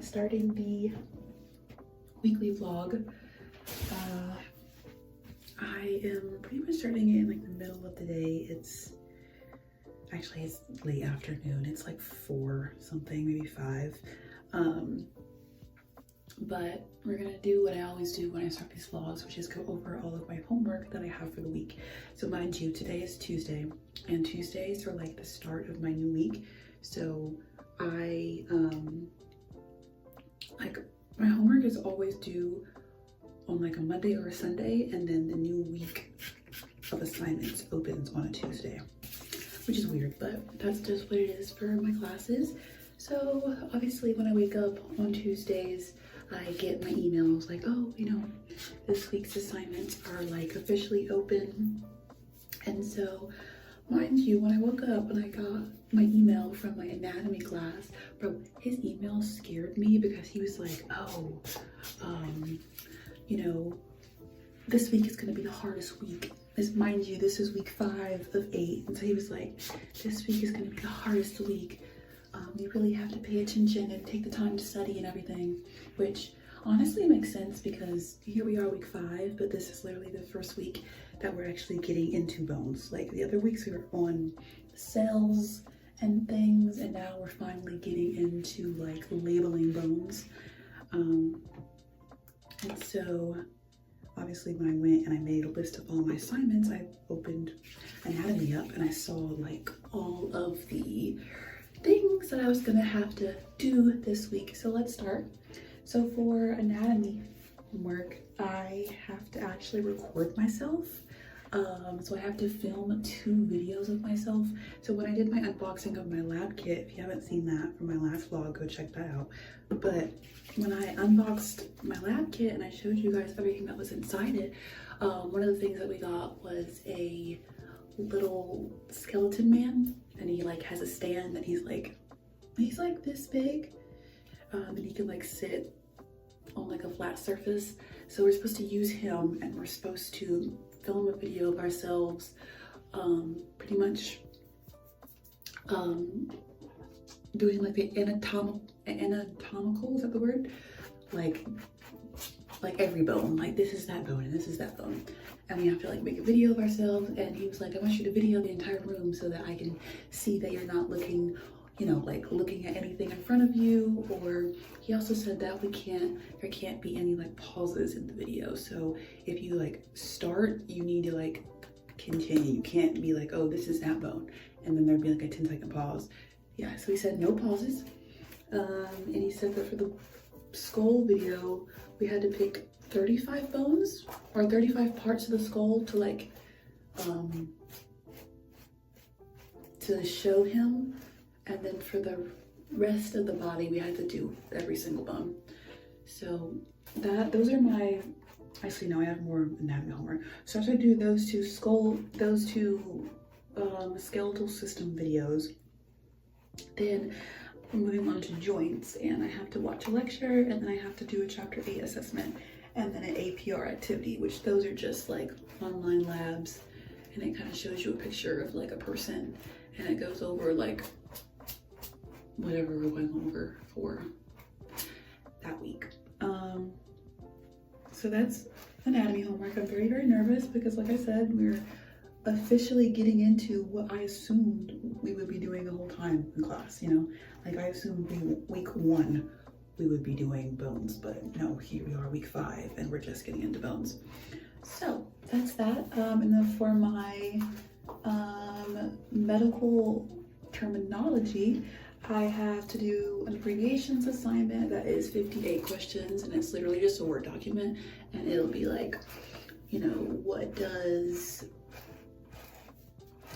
starting the weekly vlog. I am pretty much starting it in like the middle of the day. It's late afternoon. It's like 4 something, maybe 5. But we're gonna do what I always do when I start these vlogs, which is go over all of my homework that I have for the week. So mind you, today is Tuesday, and Tuesdays are like the start of my new week. So I like my homework is always due on like a Monday or a Sunday, and then the new week of assignments opens on a Tuesday, which is weird, but that's just what it is for my classes. So obviously when I wake up on Tuesdays, I get my emails like, oh, you know, this week's assignments are like officially open. And so mind you, when I woke up and I got my email from my anatomy class, bro, his email scared me because he was like, oh, you know, this week is gonna be the hardest week. Mind you, this is week 5 of 8. And so he was like, this week is gonna be the hardest week. You really have to pay attention and take the time to study and everything, which honestly makes sense because here we are week 5, but this is literally the first week that we're actually getting into bones. Like the other weeks we were on cells and things, and now we're finally getting into like labeling bones. And so obviously when I went and I made a list of all my assignments, I opened anatomy up and I saw like all of the things that I was gonna have to do this week. So let's start. So for anatomy homework, I have to actually record myself. So I have to film 2 videos of myself. So when I did my unboxing of my lab kit, if you haven't seen that from my last vlog, go check that out. But when I unboxed my lab kit and I showed you guys everything that was inside it, one of the things that we got was a little skeleton man, and he like has a stand that he's like this big, and he can like sit on like a flat surface. So we're supposed to use him, and we're supposed to film a video of ourselves, pretty much doing like the anatomical, is that the word? Like every bone, like this is that bone and this is that bone, and we have to like make a video of ourselves. And he was like, I want you to video the entire room so that I can see that you're not looking, you know, like looking at anything in front of you. Or he also said that there can't be any like pauses in the video. So if you like start, you need to like continue. You can't be like, oh, this is that bone, and then there'd be like a 10-second pause. Yeah, so he said no pauses. And he said that for the skull video, we had to pick 35 bones or 35 parts of the skull to like to show him, and then for the rest of the body we had to do every single bone. So those are my, actually no, I have more anatomy homework. So after I do those two skeletal system videos, then we're moving on to joints, and I have to watch a lecture, and then I have to do a chapter 8 assessment, and then an APR activity, which those are just like online labs, and it kind of shows you a picture of like a person, and it goes over like whatever we went over for that week. So that's anatomy homework. I'm very, very nervous because like I said, we're officially getting into what I assumed we would be doing the whole time in class, you know? Like I assumed week 1 we would be doing bones, but no, here we are week 5 and we're just getting into bones. So that's that. And then for my medical terminology, I have to do an abbreviations assignment that is 58 questions, and it's literally just a Word document, and it'll be like, you know, what does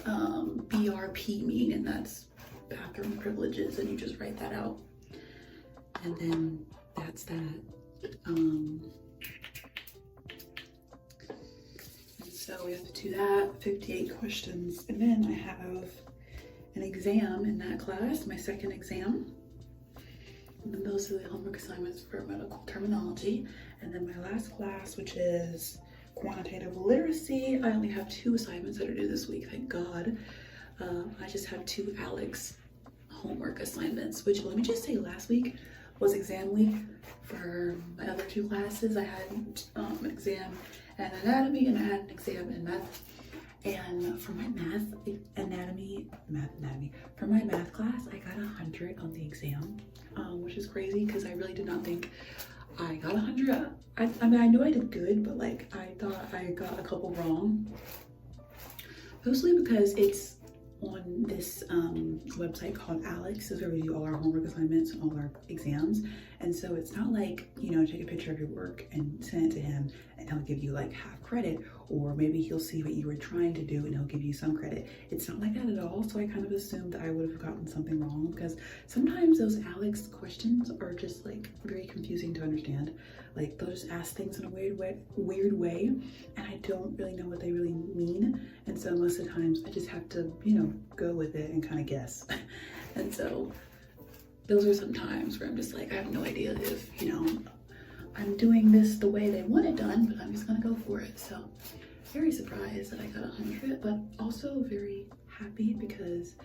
BRP mean? And that's bathroom privileges, and you just write that out, and then that's that. And so we have to do that, 58 questions, and then I have an exam in that class, my second exam. And then those are the homework assignments for medical terminology. And then my last class, which is quantitative literacy, I only have 2 assignments that are due this week, thank God. I just have 2 Alex homework assignments, which let me just say last week was exam week for my other two classes. I had an exam in anatomy and I had an exam in math. And for my for my math class, I got 100 on the exam, which is crazy because I really did not think I got 100. I mean, I knew I did good, but like I thought I got a couple wrong. Mostly because it's on this website called Alex. This is where we do all our homework assignments and all our exams. And so it's not like, you know, take a picture of your work and send it to him and he'll give you like half credit, or maybe he'll see what you were trying to do and he'll give you some credit. It's not like that at all. So I kind of assumed that I would have gotten something wrong, because sometimes those Alex questions are just like very confusing to understand. Like they'll just ask things in a weird way, and I don't really know what they really mean. And so most of the times I just have to, you know, go with it and kind of guess. And so those are some times where I'm just like, I have no idea if, you know, I'm doing this the way they want it done, but I'm just gonna go for it. So very surprised that I got 100, but also very happy because,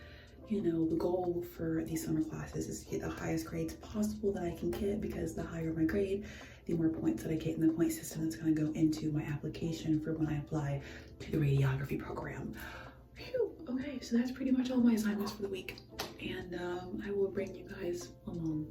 you know, the goal for these summer classes is to get the highest grades possible that I can get, because the higher my grade, the more points that I get in the point system that's going to go into my application for when I apply to the radiography program. Phew. Okay, so that's pretty much all my assignments for the week, and I will bring you guys along.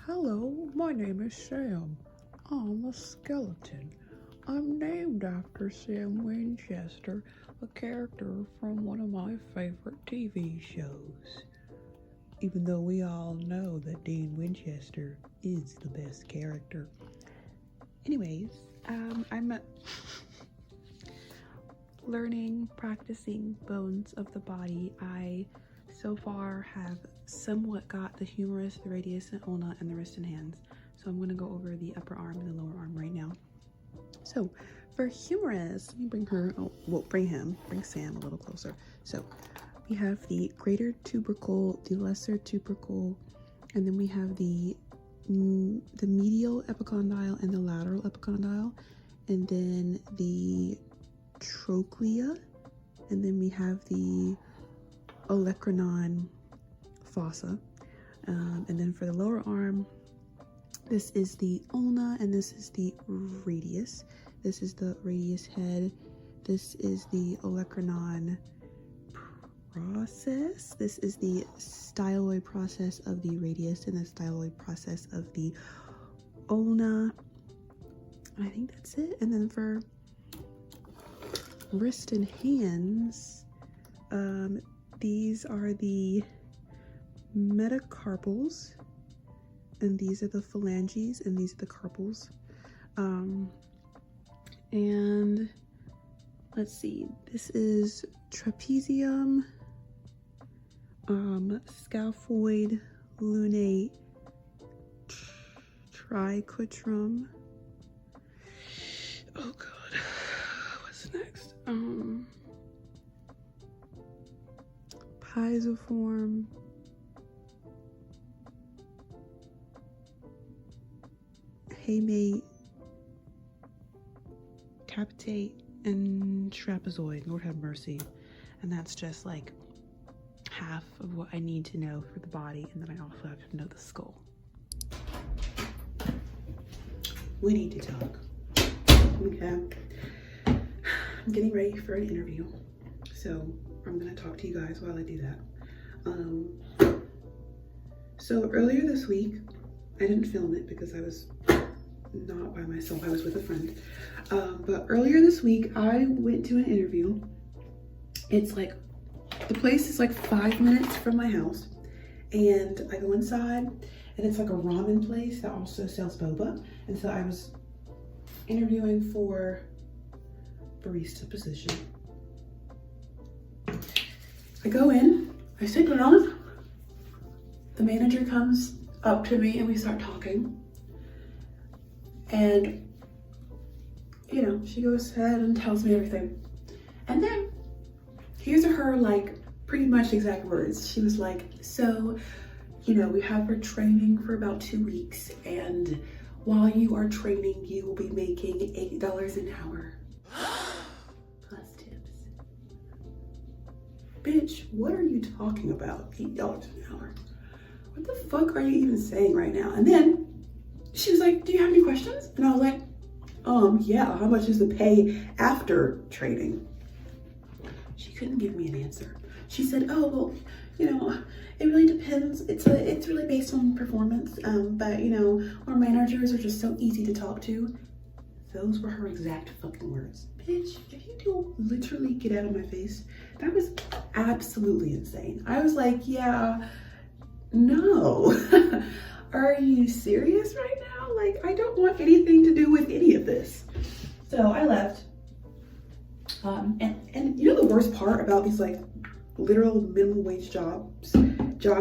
Hello, my name is Sam. I'm a skeleton. I'm named after Sam Winchester, a character from one of my favorite TV shows. Even though we all know that Dean Winchester is the best character. Anyways, I'm learning, practicing bones of the body. I so far have somewhat got the humerus, the radius, and ulna, and the wrist and hands. So I'm going to go over the upper arm and the lower arm right now. So for humerus, let me bring bring Sam a little closer. So we have the greater tubercle, the lesser tubercle, and then we have the medial epicondyle and the lateral epicondyle, and then the trochlea, and then we have the olecranon fossa, and then for the lower arm, this is the ulna and this is the radius. This is the radius head. This is the olecranon process. This is the styloid process of the radius and the styloid process of the ulna. I think that's it. And then for wrist and hands, these are the metacarpals, and these are the phalanges, and these are the carpals. And let's see, this is trapezium, scaphoid, lunate, triquetrum. Oh god, what's next? Pisiform, hamate, capitate, and trapezoid. Lord have mercy. And that's just like half of what I need to know for the body, and then I also have to know the skull. We need to talk. Okay. I'm getting ready for an interview, so I'm gonna talk to you guys while I do that. So earlier this week, I didn't film it because I was not by myself, I was with a friend. But earlier this week, I went to an interview. It's like, the place is like 5 minutes from my house. And I go inside, and it's like a ramen place that also sells boba. And so I was interviewing for barista position. I go in, I sit down, the manager comes up to me and we start talking. And, you know, she goes ahead and tells me everything. And then, here's her, like, pretty much exact words. She was like, so, you know, we have her training for about 2 weeks, and while you are training, you will be making $8 an hour. Plus tips. Bitch, what are you talking about? $8 an hour? What the fuck are you even saying right now? And then she was like, do you have any questions? And I was like, yeah, how much is the pay after training? She couldn't give me an answer. She said, oh, well, you know, it really depends. It's really based on performance. But you know, our managers are just so easy to talk to. Those were her exact fucking words. Bitch, if you do literally get out of my face, that was absolutely insane. I was like, yeah, no. Are you serious right now? Like, I don't want anything to do with any of this. So I left. And you know the worst part about these like literal minimum wage job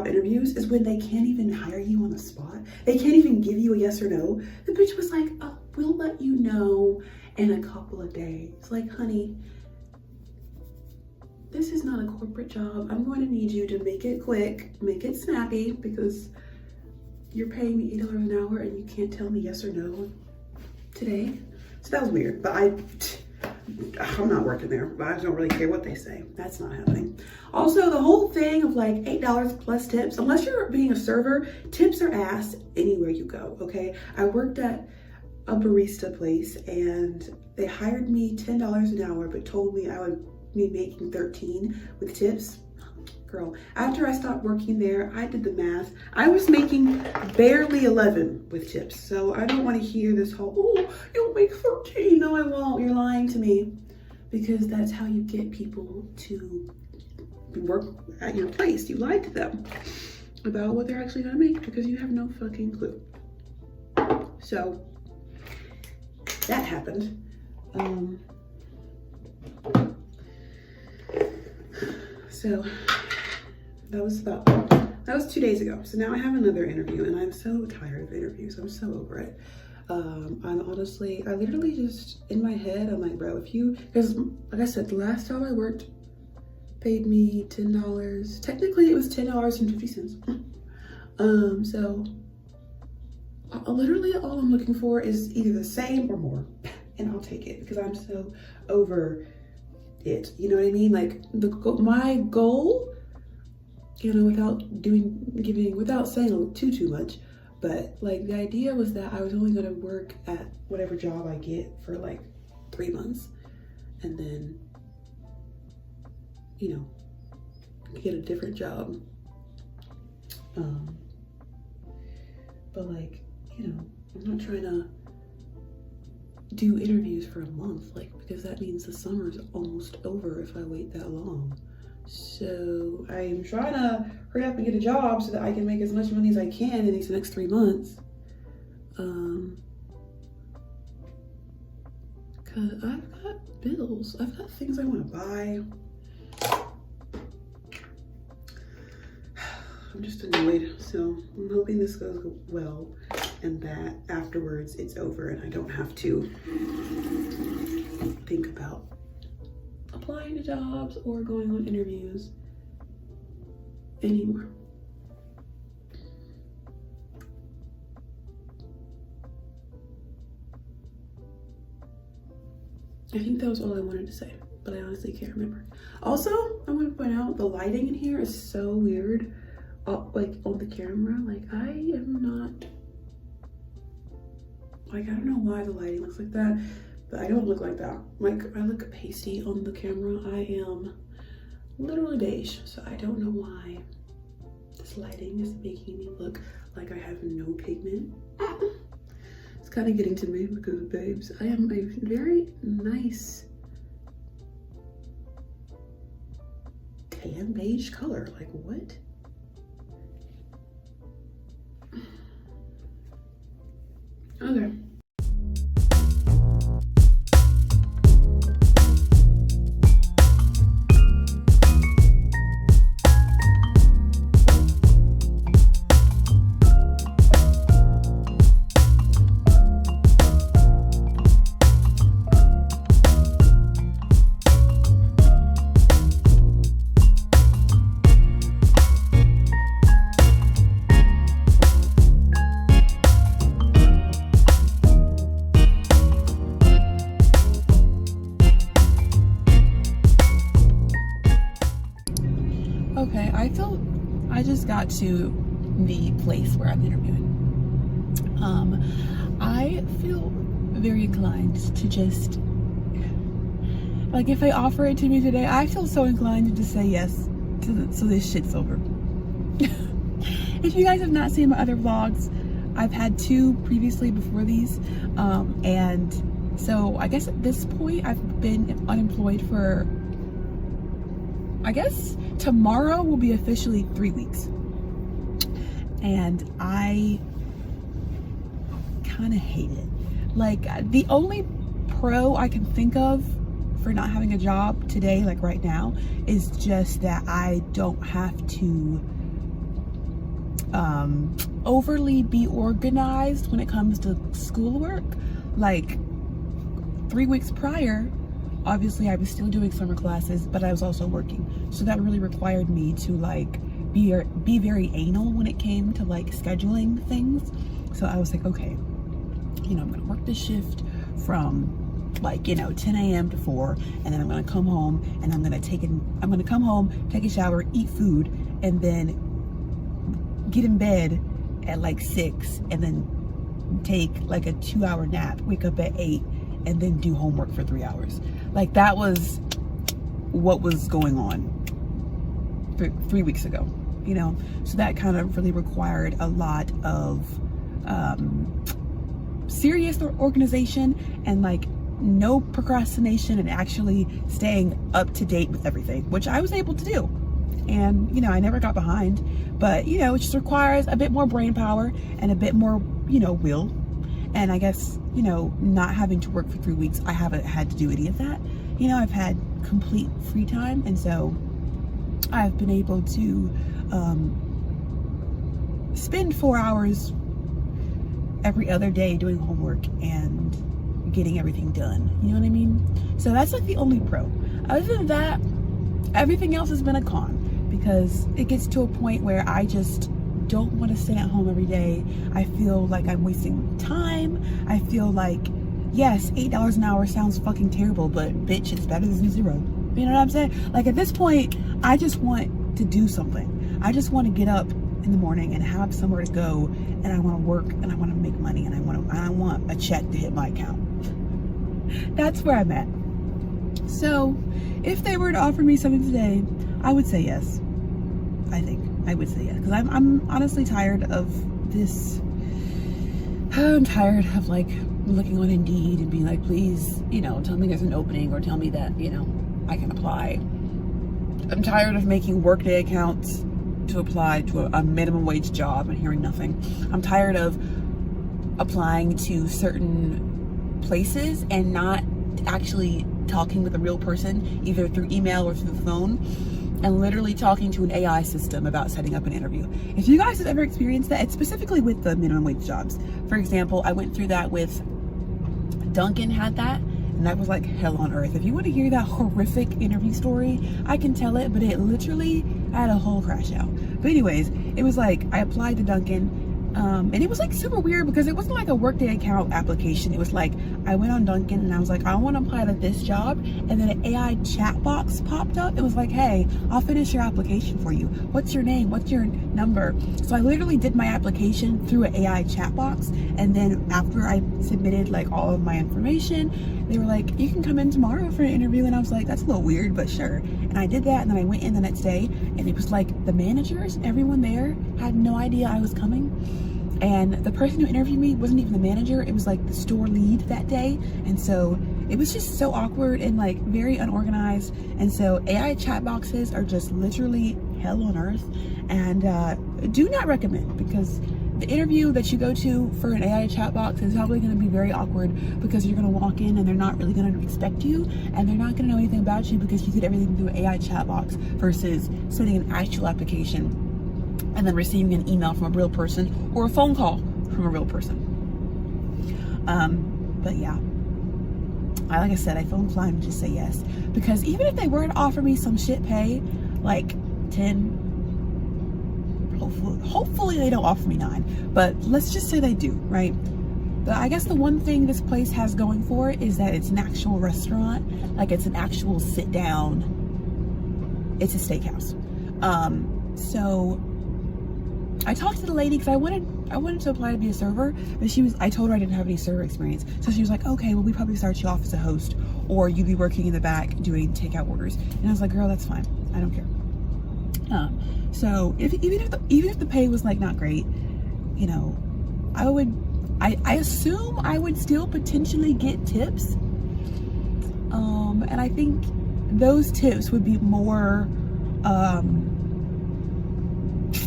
interviews is when they can't even hire you on the spot. They can't even give you a yes or no. The bitch was like, oh, we'll let you know in a couple of days. Like, honey, this is not a corporate job. I'm going to need you to make it quick, make it snappy, because you're paying me $8 an hour and you can't tell me yes or no today. So that was weird, but I'm not working there, but I don't really care what they say. That's not happening. Also, the whole thing of like $8 plus tips, unless you're being a server, tips are ass anywhere you go, okay? I worked at a barista place and they hired me $10 an hour, but told me I would be making 13 with tips. Girl, after I stopped working there, I did the math. I was making barely 11 with tips. So I don't want to hear this whole, oh, you'll make 13. No, I won't. You're lying to me. Because that's how you get people to work at your place. You lied to them about what they're actually going to make because you have no fucking clue. So that happened. So that was 2 days ago. So now I have another interview and I'm so tired of interviews. I'm so over it. I literally just, in my head, I'm like, bro, because like I said, the last job I worked paid me $10. Technically it was $10.50. So literally all I'm looking for is either the same or more, and I'll take it because I'm so over it. You know what I mean? Like my goal, you know, without saying too much, but like the idea was that I was only going to work at whatever job I get for like 3 months and then, you know, get a different job. But like, you know, I'm not trying to do interviews for a month, like, because that means the summer's almost over if I wait that long. So I'm trying to hurry up and get a job so that I can make as much money as I can in these next 3 months. Cause I've got bills, I've got things I want to buy. I'm just annoyed, so I'm hoping this goes well and that afterwards it's over and I don't have to think about applying to jobs or going on interviews anymore. I think that was all I wanted to say, but I honestly can't remember. Also, I want to point out the lighting in here is so weird. Like on the camera, like I am not, like I don't know why the lighting looks like that, but I don't look like that. Like I look pasty on the camera. I am literally beige, so I don't know why this lighting is making me look like I have no pigment. It's kind of getting to me because, babes, I am a very nice tan beige color. Like, what? Okay. Okay, I just got to the place where I'm interviewing. I feel very inclined to just, like, if they offer it to me today, I feel so inclined to just say yes so this shit's over. If you guys have not seen my other vlogs, I've had 2 previously before these, and so I guess at this point I've been unemployed for, I guess tomorrow will be officially 3 weeks. And I kind of hate it. Like, the only pro I can think of for not having a job today, like right now, is just that I don't have to overly be organized when it comes to schoolwork. Like 3 weeks prior, obviously I was still doing summer classes, but I was also working. So that really required me to like be very anal when it came to like scheduling things. So I was like, okay, you know, I'm gonna work this shift from like, you know, 10 a.m. to 4, and then I'm gonna come home and I'm gonna come home, take a shower, eat food, and then get in bed at like 6, and then take like a 2-hour nap, wake up at 8, and then do homework for 3 hours. Like, that was what was going on 3 weeks ago, you know? So that kind of really required a lot of serious organization and like no procrastination, and actually staying up to date with everything, which I was able to do. And, you know, I never got behind, but, you know, it just requires a bit more brain power and a bit more, you know, will. And I guess, you know, not having to work for 3 weeks, I haven't had to do any of that. You know, I've had complete free time, and so I've been able to spend 4 hours every other day doing homework and getting everything done. You know what I mean? So that's like the only pro. Other than that, everything else has been a con, because it gets to a point where I just don't want to sit at home every day. I feel like I'm wasting time. I feel like, yes, $8 an hour sounds fucking terrible, but bitch, it's better than 0. You know what I'm saying? Like, at this point, I just want to do something. I just want to get up in the morning and have somewhere to go, and I want to work, and I want to make money, and I want a check to hit my account. That's where I'm at. So if they were to offer me something today, I would say yes. I think I would say yes, because I'm honestly tired of this. I'm tired of like looking on Indeed and being like, please, you know, tell me there's an opening, or tell me that, you know, I can apply. I'm tired of making Workday accounts to apply to a minimum wage job and hearing nothing. I'm tired of applying to certain places and not actually talking with a real person, either through email or through the phone, and literally talking to an AI system about setting up an interview. If you guys have ever experienced that, it's specifically with the minimum wage jobs. For example, I went through that with Duncan, had that, and that was like hell on earth. If you want to hear that horrific interview story, I can tell it, but it literally, I had a whole crash out. But anyways, it was like, I applied to Duncan, and it was like super weird, because it wasn't like a Workday account application. It was like, I went on Duncan and I was like, I want to apply to this job, and then an AI chat box popped up. It was like, hey, I'll finish your application for you. What's your name? What's your number? So I literally did my application through an AI chat box, and then after I submitted like all of my information, they were like, you can come in tomorrow for an interview. And I was like, that's a little weird, but sure. And I did that, and then I went in the next day, and it was like the managers, everyone there had no idea I was coming. And the person who interviewed me wasn't even the manager, it was like the store lead that day. And so it was just so awkward and like very unorganized. And so AI chat boxes are just literally hell on earth, and do not recommend, because the interview that you go to for an AI chat box is probably going to be very awkward, because you're going to walk in and they're not really going to respect you, and they're not going to know anything about you because you did everything through an AI chat box versus sending an actual application and then receiving an email from a real person or a phone call from a real person. But yeah, like I said, I feel inclined to just say yes, because even if they were to offer me some shit pay, like 10, hopefully they don't offer me 9, but let's just say they do, right? But I guess the one thing this place has going for it is that it's an actual restaurant, like it's an actual sit down, it's a steakhouse. So I talked to the lady because I wanted to apply to be a server, but I told her I didn't have any server experience. So she was like, okay, well, we probably start you off as a host, or you'd be working in the back doing takeout orders. And I was like, girl, that's fine. I don't care. So even if the pay was like not great, you know, I assume I would still potentially get tips. And I think those tips would be more,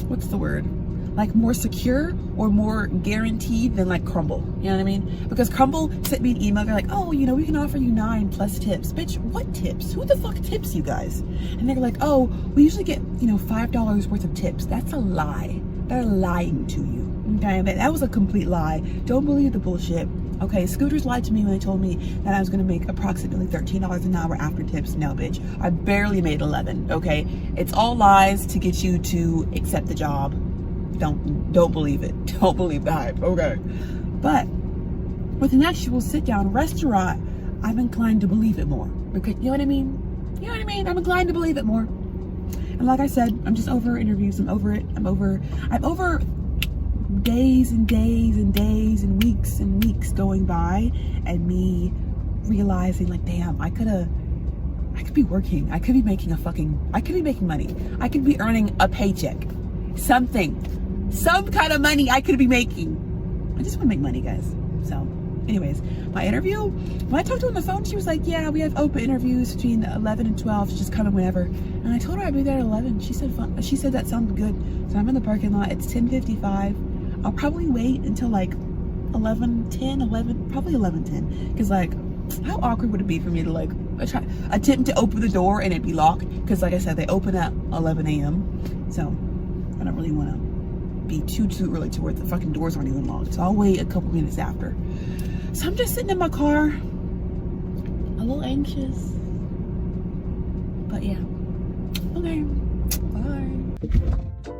what's the word? Like more secure or more guaranteed than like Crumble. You know what I mean? Because Crumble sent me an email. They're like, oh, you know, we can offer you 9 plus tips. Bitch, what tips? Who the fuck tips you guys? And they're like, oh, we usually get, you know, $5 worth of tips. That's a lie. They're lying to you. Okay, that was a complete lie. Don't believe the bullshit. Okay, Scooters lied to me when they told me that I was gonna make approximately $13 an hour after tips. No, bitch, I barely made 11. Okay, it's all lies to get you to accept the job. Don't believe it. Don't believe the hype. Okay, but with an actual sit-down restaurant, I'm inclined to believe it more, because you know what I mean. You know what I mean? I'm inclined to believe it more. And like I said, I'm just over interviews. I'm over it. I'm over days and days and days and weeks going by and me realizing like, damn, I could be working. I could be making money. I could be earning a paycheck. Some kind of money I could be making. I just want to make money, guys. So anyways, my interview, when I talked to her on the phone, she was like, yeah, we have open interviews between 11 and 12. Just come in whenever. And I told her I'd be there at 11. She said fun. She said that sounded good. So I'm in the parking lot. It's 10:55. I'll probably wait until like 11:10, probably 11:10. Because like, how awkward would it be for me to like attempt to open the door and it be locked? Because like I said, they open at 11 a.m. So I don't really want to be too early to where the fucking doors aren't even locked. So I'll wait a couple minutes after. So I'm just sitting in my car, a little anxious. But yeah. Okay. Bye.